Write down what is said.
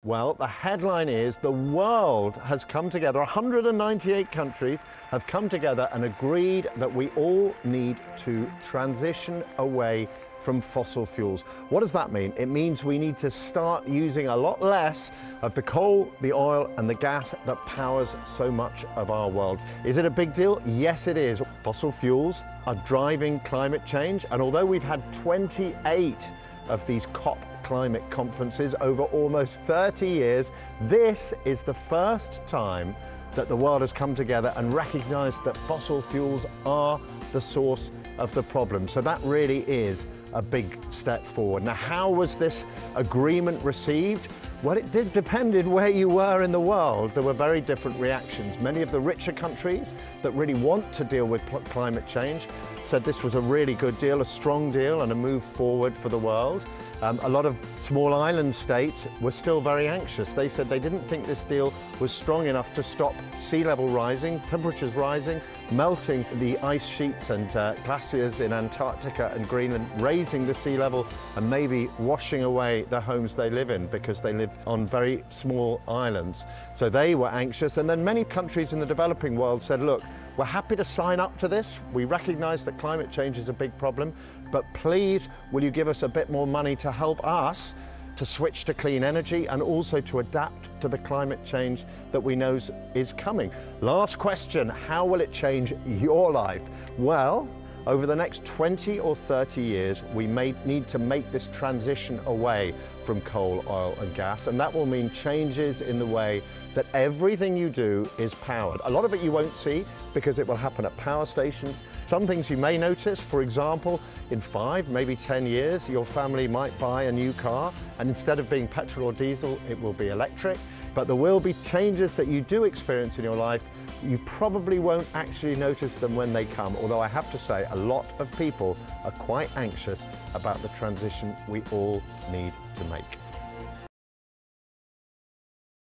Well, the headline is the world has come together. 198 countries have come together and agreed that we all need to transition away from fossil fuels. What does that mean? It means we need to start using a lot less of the coal, the oil, and the gas that powers so much of our world. Is it a big deal? Yes, it is. Fossil fuels are driving climate change, and although we've had 28 of these COP climate conferences over almost 30 years, this is the first time that the world has come together and recognized that fossil fuels are the source of the problem. So that really is a big step forward. Now, how was this agreement received? Well, it did depend where you were in the world. There were very different reactions. Many of the richer countries that really want to deal with climate change said this was a really good deal, a strong deal, and a move forward for the world. A lot of small island states were still very anxious. They said they didn't think this deal was strong enough to stop sea level rising, temperatures rising, melting the ice sheets and glaciers in Antarctica and Greenland, raising the sea level and maybe washing away the homes they live in because they live on very small islands. So they were anxious. And then many countries in the developing world said, look, we're happy to sign up to this. We recognize that climate change is a big problem, but please, will you give us a bit more money to help us to switch to clean energy and also to adapt to the climate change that we know is coming? Last question, how will it change your life? Well, over the next 20 or 30 years, we may need to make this transition away from coal, oil and gas, and that will mean changes in the way that everything you do is powered. A lot of it you won't see because it will happen at power stations. Some things you may notice, for example, in 5, maybe 10 years, your family might buy a new car, and instead of being petrol or diesel, it will be electric. But there will be changes that you do experience in your life. You probably won't actually notice them when they come, although I have to say a lot of people are quite anxious about the transition we all need to make.